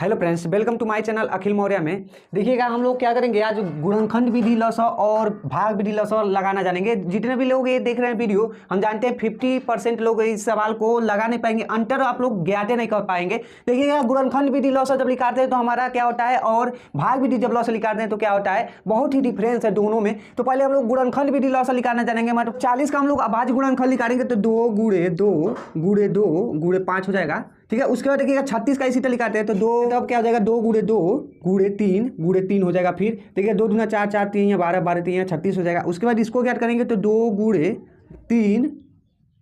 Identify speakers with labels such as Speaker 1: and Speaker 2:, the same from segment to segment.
Speaker 1: Hello friends, welcome to my channel Akhil Maurya में। देखिएगा हम लोग क्या करेंगे, आज गुणनखंड विधि लसअ और भाग विधि लसअ लगाना जानेंगे। जितने भी लोग ये देख रहे हैं वीडियो, हम जानते हैं 50% लोग इस सवाल को लगा नहीं पाएंगे, अंतर आप लोग ज्ञाते नहीं कर पाएंगे। देखिएगा गुणनखंड विधि लसअ जब लिखाते हैं तो हमारा क्या होता है, और भाग विधि जब लसअ लिखाते हैं तो क्या होता है, बहुत ही डिफरेंस है दोनों में। तो पहले हम लोग गुणनखंड विधि लसअ लिखाना जानेंगे। मतलब 40 का हम लोग अभाज्य गुणनखंड लिखाएंगे तो 2 गुणे 2 गुणे 2 गुणे 5 हो जाएगा। ठीक है, उसके बाद देखिएगा 36 का इसी तरह लिखाते हैं तो 2, तब क्या हो जाएगा, 2 गुणे 2 गुणे 3 हो जाएगा। फिर देखिए 2 दूना 4, 4 3 या 12, 12 3 या 36 हो जाएगा। उसके बाद इसको क्या करेंगे तो 2 गुणे 3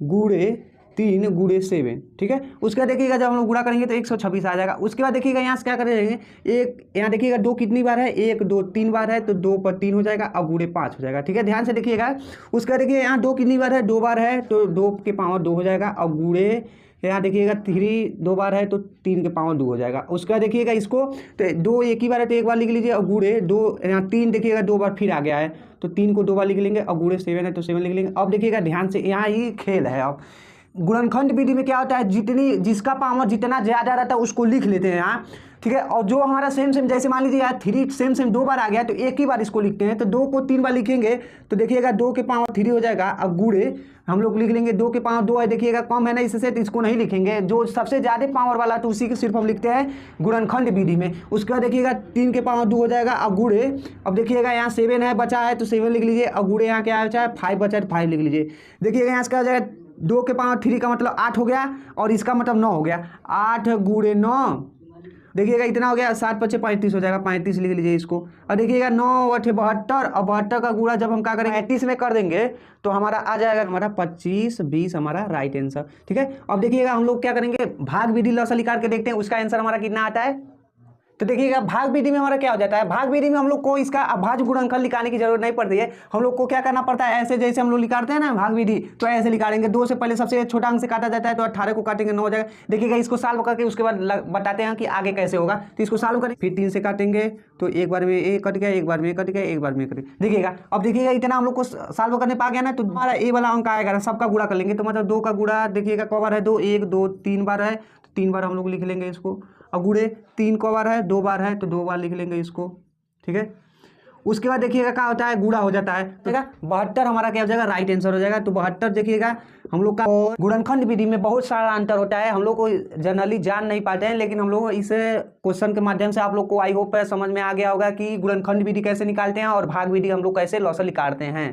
Speaker 1: गुणे 7। ठीक है, उसके बाद देखिएगा जब हम लोग गुणा करेंगे तो 126 आ जाएगा। उसके बाद देखिएगा यहाँ से क्या करेंगे, एक यहाँ देखिएगा 2 कितनी बार है, 1 2 3 बार है तो 2 पर 3 हो जाएगा और गुणे 5 हो जाएगा। ठीक है, ध्यान से देखिएगा। उसके बाद देखिए यहाँ 2 कितनी बार है, 2 बार है तो 2 के पावर 2 हो जाएगा और गुणे यहाँ देखिएगा 3 2 बार है तो 3 के पावर 2 हो जाएगा। उसके बाद देखिएगा इसको तो 2 एक ही बार है तो एक बार लिख लीजिए और गुणे 2, यहाँ 3 देखिएगा 2 बार फिर आ गया है तो 3 को 2 बार लिख लेंगे और गुणे 7 है तो 7 लिख लेंगे। अब देखिएगा ध्यान से, यहाँ ही खेल है। अब गुणनखंड विधि में क्या होता है, जिसका पावर जितना ज़्यादा रहता है उसको लिख लेते हैं यहाँ। ठीक है, और जो हमारा सेम जैसे मान लीजिए यार 3 सेम 2 बार आ गया तो एक ही बार इसको लिखते हैं। तो 2 को 3 बार लिखेंगे तो देखिएगा 2 के पावर 3 हो जाएगा और गुणे हम लोग लिख लेंगे 2 के पावर 2 है। देखिएगा कम है ना इससे, तो इसको नहीं लिखेंगे। जो सबसे ज़्यादा पावर वाला तो उसी के सिर्फ हम लिखते हैं गुणनखंड विधि में। उसके बाद देखिएगा 3 के पावर 2 हो जाएगा और गुणे, अब देखिएगा यहाँ 7 है बचा है तो 7 लिख लीजिए और गुणे यहाँ क्या बचा है 5 बचा है तो 5 लिख लीजिए। देखिएगा यहाँ से क्या हो जाएगा, 2 के पावर 3 का मतलब 8 हो गया और इसका मतलब 9 हो गया। 8 गुणे 9 देखिएगा इतना हो गया, 7 5 35 हो जाएगा, 35 लिख लीजिए इसको। और देखिएगा 9 8 72 और 72 का गुणा जब हम क्या करेंगे 35 में कर देंगे तो हमारा आ जाएगा हमारा 25 20 हमारा राइट आंसर। ठीक है, अब देखिएगा हम लोग क्या करेंगे, भाग विधि लसअ निकाल के देखते हैं उसका आंसर हमारा कितना आता है। तो देखिएगा भाग विधि में हमारा क्या हो जाता है, भाग विधि में हम लोग को इसका अभाज्य गुणनखंड निकालने की जरूरत नहीं पड़ती है। हम लोग को क्या करना पड़ता है, ऐसे जैसे हम लोग निकालते हैं ना भाग विधि, तो ऐसे निकालेंगे। 2 से पहले सबसे छोटा अंक से काटा जाता है तो 18 को काटेंगे 9 हो जाएगा। देखिएगा इसको सॉल्व करके उसके बाद बताते हैं कि आगे कैसे होगा। तो इसको सॉल्व करें, फिर 3 से काटेंगे तो एक बार में ए कट गया, एक बार में कट गया, एक बार में कट गया। देखिएगा अब देखिएगा इतना हम लोग को सॉल्व करने पा गया ना, तो हमारा ए वाला अंक आएगा, सबका गुणा कर लेंगे। तो मतलब 2 का गुणा देखिएगा कौ बार है, 2 1 2 3 बार है तो 3 बार हम लोग लिख लेंगे इसको। और गुणे 3 को बार है, 2 बार है तो 2 बार लिख लेंगे इसको। ठीक है, उसके बाद देखिएगा क्या होता है, गुणा हो जाता है। ठीक है, 72 हमारा क्या हो जाएगा, राइट आंसर हो जाएगा। तो 72 देखिएगा हम लोग का गुणनखंड विधि में बहुत सारा अंतर होता है, हम लोग को जनरली जान नहीं पाते हैं, लेकिन हम लोग इस क्वेश्चन के माध्यम से आप लोग को आई होप समझ में आ गया होगा कि गुणनखंड विधि कैसे निकालते हैं और भाग विधि हम लोग कैसे लसअ निकालते हैं।